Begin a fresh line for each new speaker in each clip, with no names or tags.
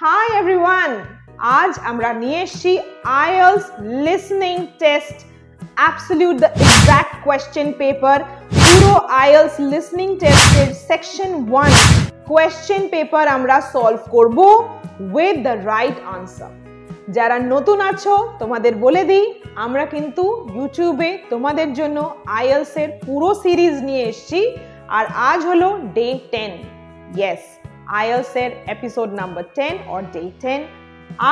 Hi everyone! আজ আমরা নিয়ে এসেছি IELTS listening test absolute the exact question paper পুরো IELTS listening test এর section 1 question paper আমরা solve করব with the right answer যারা নতুন আছো তোমাদের বলে দিই আমরা কিন্তু ইউটিউবে তোমাদের জন্য IELTS এর পুরো সিরিজ নিয়ে এসেছি আর আজ হলো day 10 yes IELTS এর episode number 10 or day 10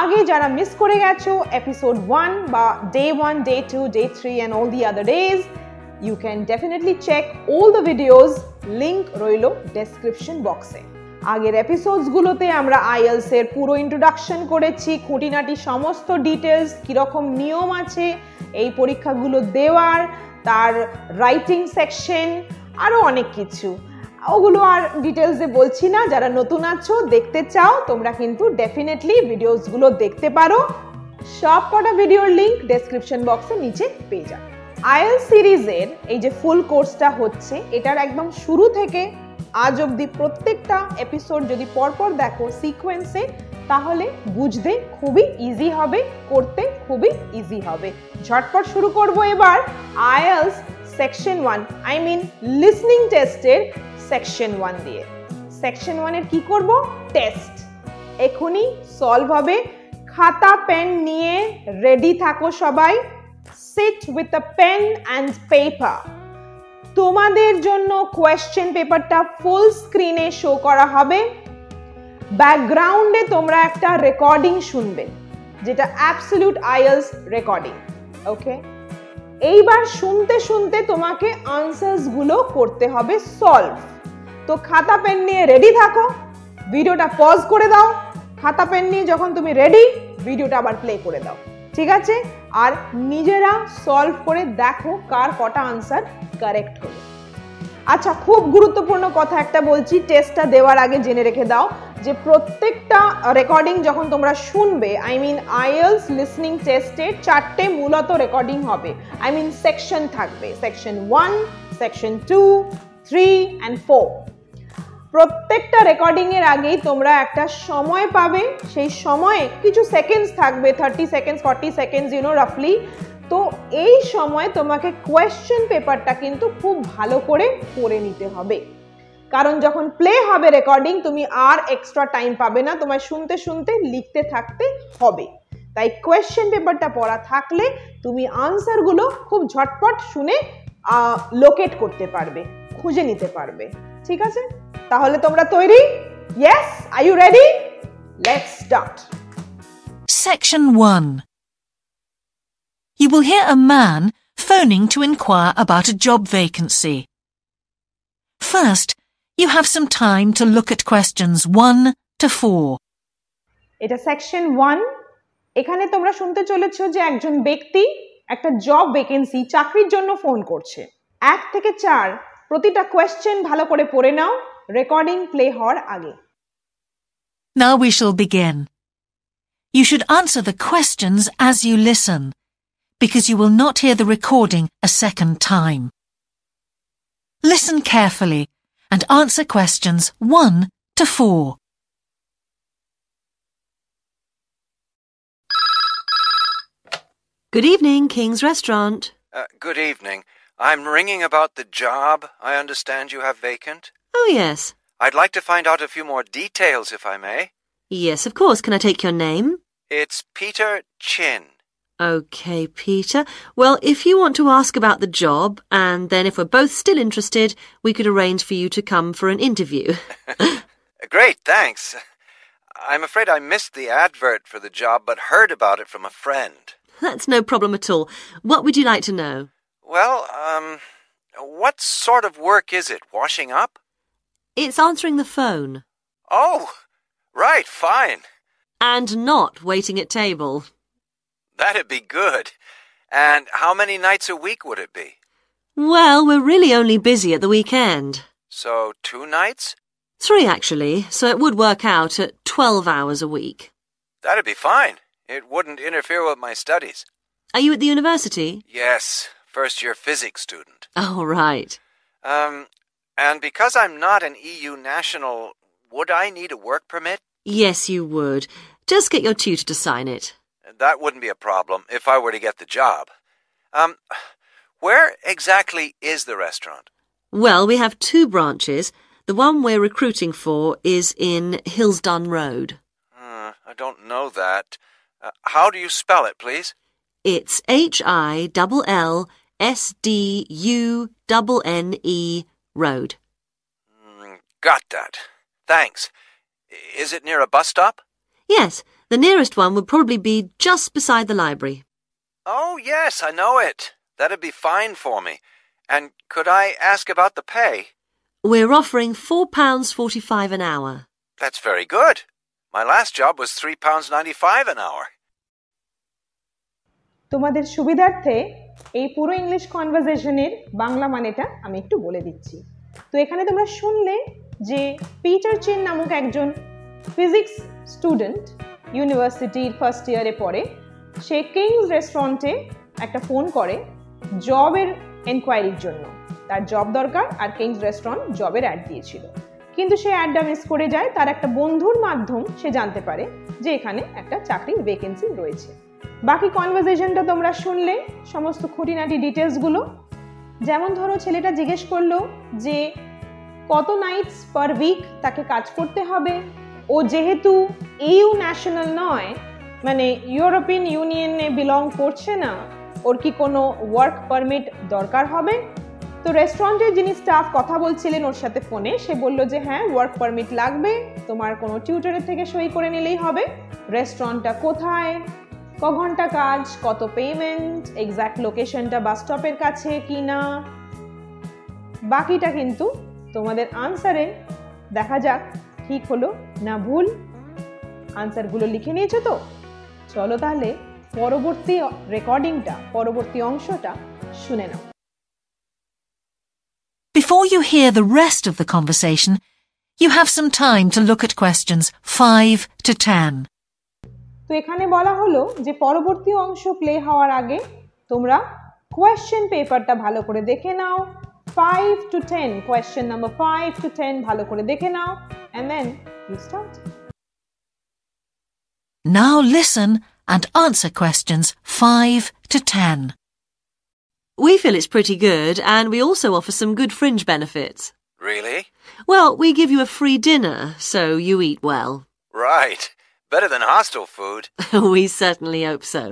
আগে যারা মিস করে গেছো episode 1 বা day 1 day 2 day 3 and all the other days you can definitely check all the videos link রইলো description box এ আগের এপিসোডস গুলোতে আমরা IELTS এর পুরো ইন্ট্রোডাকশন করেছি খুঁটিনাটি সমস্ত ডিটেইলস কি রকম নিয়ম আছে এই পরীক্ষাগুলো দেওয়ার তার রাইটিং সেকশন আরো অনেক কিছু ওগুলো আর ডিটেইলসে বলছি না যারা নতুন আছো দেখতে চাও তোমরা কিন্তু ডেফিনেটলি ভিডিওস গুলো দেখতে পারো সব কটা ভিডিওর লিংক ডেসক্রিপশন বক্সে নিচে পেয়ে যাবে IELTS সিরিজের এই যে ফুল কোর্সটা হচ্ছে এটার একদম শুরু থেকে আজ অবধি প্রত্যেকটা এপিসোড যদি পরপর দেখো সিকোয়েন্সে তাহলে বুঝতে খুবই ইজি হবে করতে খুবই ইজি হবে ঝটপট শুরু করব এবার IELTS section 1 I mean listening টেস্টের সেকশন 1 দিয়ে সেকশন 1 এর কি করব টেস্ট এখনি সলভ হবে খাতা পেন নিয়ে রেডি থাকো সবাই sit with a pen and paper তোমাদের জন্য কোয়েশ্চেন পেপারটা ফুল স্ক্রিনে শো করা হবে ব্যাকগ্রাউন্ডে তোমরা একটা রেকর্ডিং শুনবে যেটা অ্যাবসলিউট IELTS রেকর্ডিং ওকে এইবার শুনতে শুনতে তোমাকে আনসারস গুলো করতে হবে সলভ তো খাতা পেন নিয়ে রেডি থাকো ভিডিওটা পজ করে দাও খাতা পেন নিয়ে যখন তুমি রেডি ভিডিওটা আবার প্লে করে দাও ঠিক আছে আর নিজেরা সলভ করে দেখো কার কটা আনসার কারেক্ট হলো আচ্ছা খুব গুরুত্বপূর্ণ কথা একটা বলছি টেস্টটা দেওয়ার আগে জেনে রেখে দাও যে প্রত্যেকটা রেকর্ডিং যখন তোমরা শুনবে আই মিন IELTS লিসনিং টেস্টে চারটে মূলত রেকর্ডিং হবে আই মিন সেকশন থাকবে সেকশন 1 সেকশন 2 3 and 4 প্রত্যেকটা রেকর্ডিং এর আগেই তোমরা একটা সময় পাবে সেই সময়ে কিছু সেকেন্ডস থাকবে 30 সেকেন্ডস 40 সেকেন্ডস ইউ নো রাফলি তো এই সময় তোমাকে কোয়েশ্চেন পেপারটা কিন্তু খুব ভালো করে পড়ে নিতে হবে কারণ যখন প্লে হবে রেকর্ডিং তুমি আর এক্সট্রা টাইম পাবে না তোমায় শুনতে শুনতে লিখতে থাকতে হবে তাই কোয়েশ্চেন পেপারটা পড়া থাকলে তুমি আনসারগুলো খুব ঝটপট শুনে লোকেট করতে পারবে খুঁজে নিতে পারবে ঠিক আছে তাহলে তোমরা তৈরি yes are you ready let's start
Section 1 You will hear a man phoning to inquire about a job vacancy. First, you have some time to look at questions 1 to 4.
এটা সেকশন 1 এখানে তোমরা শুনতে চলেছো যে একজন ব্যক্তি একটা জব ভ্যাকেন্সি চাকরির জন্য ফোন করছে 1 থেকে 4 প্রতিটা কোশ্চেন ভালো করে পড়ে নাও রেকর্ডিং প্লে হওয়ার আগে
Now we shall begin. You should answer the questions as you listen, because you will not hear the recording a second time. Listen carefully and answer questions 1 to 4.
Good evening, King's Restaurant.
Good evening. I'm ringing about the job I understand you have vacant.
Oh, yes.
I'd like to find out a few more details, if I may.
Yes, of course. Can I take your name?
It's Peter Chin.
Okay, Peter. Well, if you want to ask about the job, and then if we're both still interested, we could arrange for you to come for an interview.
Great, thanks. I'm afraid I missed the advert for the job, but heard about it from a friend.
That's no problem at all. What would you like to know?
Well, what sort of work is it? Washing up?
It's answering the phone.
Oh, right, fine.
And not waiting at table.
That'd be good. And how many nights a week would it be?
Well, we're really only busy at the weekend.
So 2 nights?
3, actually, so it would work out at 12 hours a week.
That'd be fine. It wouldn't interfere with my studies.
Are you at the university?
Yes, first-year physics student.
Oh, right.
And because I'm not an EU national, would I need a work permit?
Yes, you would. Just get your tutor to sign it.
That wouldn't be a problem if I were to get the job. Where exactly is the restaurant?
Well, we have 2 branches. The one we're recruiting for is in Hillsdon Road.
I don't know that. How do you spell it, please?
It's HILLSDUNNE Road.
Got that. Thanks. Is it near a bus stop?
Yes, the nearest one would probably be just beside the library.
Oh, yes, I know it. That'd be fine for me. And could I ask about the pay?
We're offering £4.45 an hour.
That's very good. My last job was £3.95 an hour.
তোমাদের সুবিধার্থে এই পুরো English কনভারসেশনের Bangla মানেটা আমি একটু বলে দিচ্ছি। তো এখানে তোমরা শুনলে যে পিটার চেন নামক একজন ফিজিক্স স্টুডেন্ট ইউনিভার্সিটির ফার্স্ট ইয়ারে পড়ে, সে কিংস রেস্টুরেন্টে একটা ফোন করে জবের এনকোয়ারির জন্য। তার জব দরকার আর কিংস রেস্টুরেন্ট জবের অ্যাড দিয়েছিল, কিন্তু সে অ্যাডটা মিস করে যায়। তার একটা বন্ধুর মাধ্যম সে জানতে পারে যে এখানে একটা চাকরির ভ্যাকেন্সি রয়েছে। বাকি কনভারসেশনটা তোমরা শুনলে, সমস্ত খুঁটিনাটি ডিটেলসগুলো। যেমন ধরো ছেলেটা জিজ্ঞেস করলো যে কত নাইটস পার উইক তাকে কাজ করতে হবে। ও যেহেতু ইউ ন্যাশনাল নয়, মানে ইউরোপিয়ান ইউনিয়নে বিলং করছে না, ওর কি কোনো ওয়ার্ক পারমিট দরকার হবে? তো রেস্টুরেন্টের যিনি স্টাফ কথা বলছিলেন ওর সাথে ফোনে, সে বলল যে হ্যাঁ, ওয়ার্ক পারমিট লাগবে, তোমার কোনো টিউটরের থেকে সই করে নিলেই হবে। রেস্টুরেন্টটা কোথায়, ক ঘন্টা কাজ, কত পেমেন্ট, এক্স্যাক্ট লোকেশনটা বাস স্টপের কাছে কি না, বাকিটা কিন্তু তোমাদের আনসারে দেখা যাক ঠিক হলো না ভুল। আনসারগুলো লিখে নিয়েছো তো? চলো তাহলে পরবর্তী রেকর্ডিংটা, পরবর্তী অংশটা শুনে নাও।
Before you hear the rest of the conversation, you have some time to look at questions 5 to 10.
তো এখানে বলা হলো যে পরবর্তী অংশ প্লে হওয়ার আগে তোমরা কোয়েশ্চেন পেপারটা ভালো করে দেখে নাও। 5 to 10, কোয়েশ্চেন নাম্বার 5 to 10 ভালো করে দেখে নাও, and then you start.
Now listen and answer questions 5 to 10.
We feel it's pretty good, and we also offer some good fringe benefits.
Really?
Well, we give you a free dinner, so you eat well.
Right. Better than hostel food.
We certainly hope so.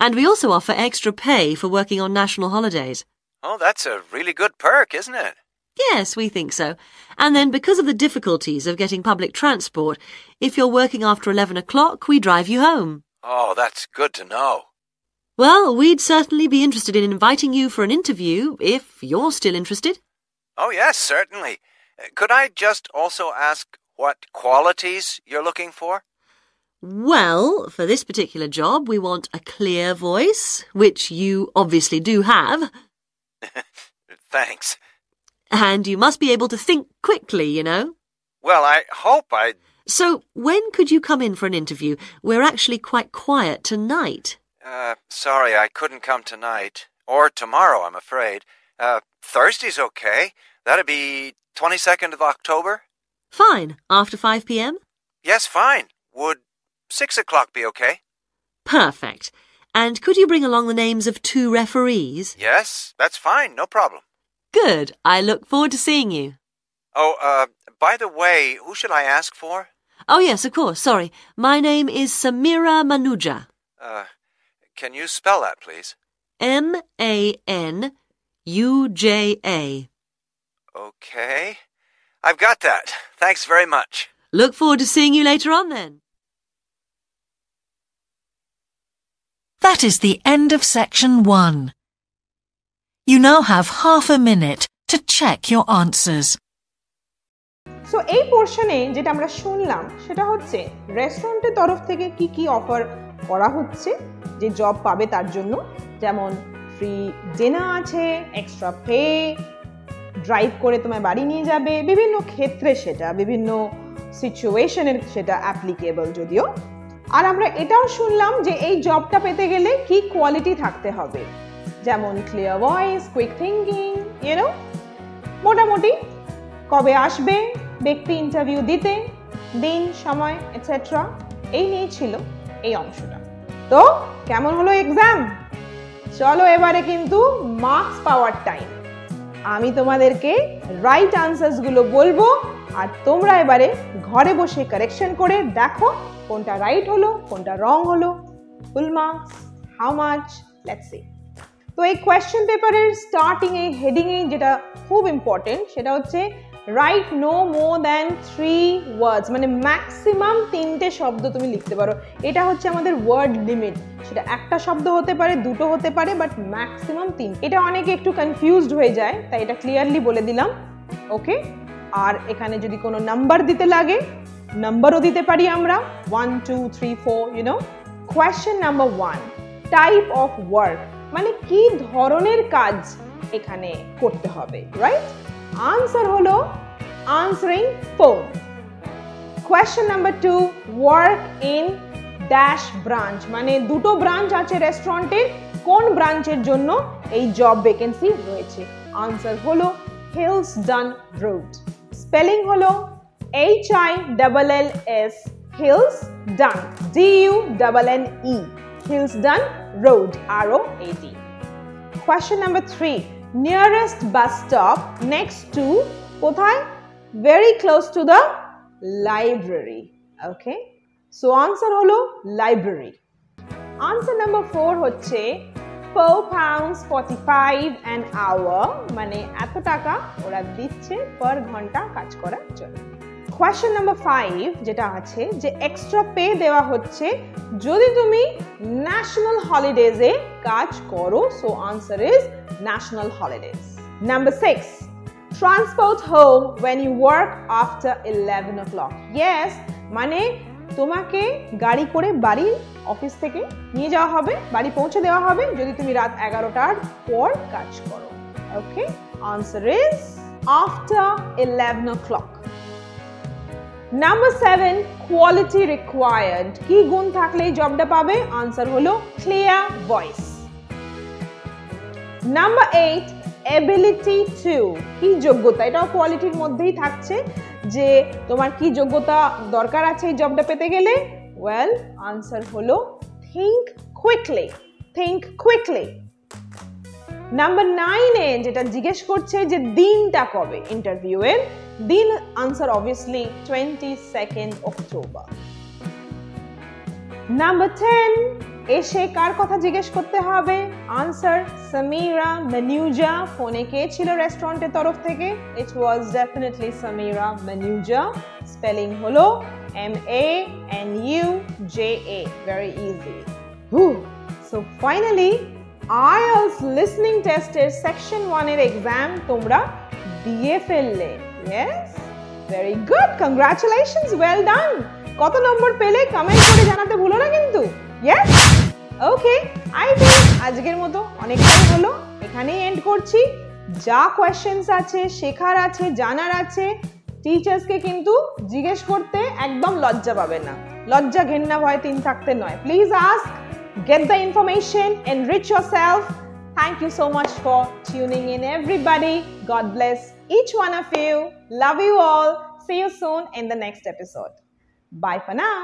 And we also offer extra pay for working on national holidays.
Oh, that's a really good perk, isn't it?
Yes, we think so. And then because of the difficulties of getting public transport, if you're working after 11 o'clock, we drive you home.
Oh, that's good to know.
Well, we'd certainly be interested in inviting you for an interview, if you're still interested.
Oh, yes, certainly. Could I just also ask what qualities you're looking for?
Well, for this particular job, we want a clear voice, which you obviously do have.
Thanks.
And you must be able to think quickly, you know.
Well, I hope
So, when could you come in for an interview? We're actually quite quiet tonight.
Sorry, I couldn't come tonight. Or tomorrow, I'm afraid. Thursday's okay. That'd be 22nd of October?
Fine. After 5 p.m.?
Yes, fine. Would 6 o'clock be okay?
Perfect. And could you bring along the names of 2 referees?
Yes, that's fine. No problem.
Good. I look forward to seeing you.
Oh, by the way, who should I ask for?
Oh, yes, of course. Sorry. My name is Samira Manuja.
Can you spell that, please?
Manuja.
Okay. I've got that. Thanks very much.
Look forward to seeing you later on, then.
That is the end of section 1. You now have half a minute to check your answers.
So এই পোর্শনে যেটা আমরা শুনলাম সেটা হচ্ছে রেস্টুরেন্টের তরফ থেকে কি কি অফার করা হচ্ছে যে জব পাবে তার জন্য। যেমন ফ্রি ডিনার আছে, এক্সট্রা পে, ড্রাইভ করে তোমায় বাড়ি নিয়ে যাবে, বিভিন্ন ক্ষেত্রে সেটা বিভিন্ন সিচুয়েশনের সেটা অ্যাপ্লিকেবল যদিও। আর আমরা এটাও শুনলাম যে এই জবটা পেতে গেলে কি কোয়ালিটি থাকতে হবে, যেমন ক্লিয়ার ভয়েস, কুইক থিঙ্কিং, মোটামুটি কবে আসবে ব্যক্তি ইন্টারভিউ দিতে, দিন, সময় এটসেট্রা এই নিয়ে ছিল এই অংশটা। তো কেমন হলো এক্সাম? চলো এবারে কিন্তু মার্কস পাওয়ার টাইম। আমি তোমাদেরকে রাইট আনসারসগুলো বলবো আর তোমরা এবারে ঘরে বসে কারেকশন করে দেখো কোনটা রাইট হলো, কোনটা রং হলো। Full marks, how much, let's see. তো এই কোয়েশ্চেন পেপারের স্টার্টিং এ হেডিং এ যেটা খুব ইম্পর্টেন্ট সেটা হচ্ছে রাইট নো মোর দ্যান 3 ওয়ার্ডস, মানে ম্যাক্সিমাম 3টে শব্দ তুমি লিখতে পারো। এটা হচ্ছে আমাদের ওয়ার্ড লিমিট। সেটা একটা শব্দ হতে পারে, দুটো হতে পারে, বাট ম্যাক্সিমাম 3। এটা অনেকে একটু কনফিউজড হয়ে যায়, তাই এটা ক্লিয়ারলি বলে দিলাম। ওকে, আর এখানে যদি কোনো নাম্বার দিতে লাগে নাম্বারও দিতে পারি আমরা, 1 2 3 4 you know. Question number 1, type of work, মানে কি ধরনের কাজ এখানে করতে হবে, রাইট? আনসার হলো answering phone. Question number 2, work in dash branch, মানে দুটো ব্রাঞ্চ আছে রেস্টুরেন্টে, কোন ব্রাঞ্চের জন্য এই জব ভ্যাকেন্সি রয়েছে? আনসার হলো হিলসডন রোড। স্পেলিং হলো HILLS, Hillsdon, DUNNE, Hillsdon road, ROAD। Question number 3, nearest bus stop next to, কোথায়? Very close to the library. Okay, so answer হলো library. Answer number 4 হচ্ছে £4.45 an hour, মানে এত টাকা ওরা দিচ্ছে পার ঘন্টা কাজ করার জন্য। কোয়েশ্চেন নাম্বার 5 যেটা আছে যে এক্সট্রা পে দেওয়া হচ্ছে যদি তুমি ন্যাশনাল হলিডেজে কাজ করো, so answer is national holidays. Number 6, transport home when you work after 11 o'clock. Yes, মানে তোমাকে গাড়ি করে বাড়ি অফিস থেকে নিয়ে যাওয়া হবে, বাড়ি পৌঁছে দেওয়া হবে যদি তুমি রাত 11টার পর কাজ করো। Okay, answer is after 11 o'clock. Number 7, quality required, কি গুণ থাকলে এই জবটা পাবে? আনসার হলো clear voice. Number 8, ability to, কি যোগ্যতা? এটাও কোয়ালিটির মধ্যেই থাকছে যে তোমার কি যোগ্যতা দরকার আছে এই জবটা পেতে গেলে। ওয়েল, আনসার হলো think quickly, think quickly. Number 9 এ যেটা জিজ্ঞেস করছে যে দিনটা কবে ইন্টারভিউ এর, দিন আনসার অবভিয়াসলি 22 অক্টোবর। নাম্বার 10, এসে কার কথা জিজ্ঞেস করতে হবে? আনসার সামিরা মানুজা। ফোনে কে ছিল রেস্টুরেন্টের তরফ থেকে? ইট ওয়াজ ডেফিনেটলি সামিরা মানুজা। স্পেলিং হলো MANUJA, very easy. So finally IELTS listening টেস্টের সেকশন 1 এর এক্সাম তোমরা দিয়ে ফেললে। Yes, very good, congratulations, well done. কত নম্বর পেলে কমেন্ট করে জানাতে ভুলো না কিন্তু। ইয়েস, ওকে, আই থিংক আজকের মতো অনেকটাই হলো, এখানেই এন্ড করছি। যা কোয়েশ্চেন্স আছে, শেখার আছে, জানার আছে, টিচার্সকে কিন্তু জিজ্ঞেস করতে একদম লজ্জা পাবে না। লজ্জা, ঘেন্না, ভয় 3 থাকতে নয়। Please ask, get the information, enrich yourself. Thank you so much for tuning in, everybody. God bless each one of you. Love you all. See you soon in the next episode. Bye for now.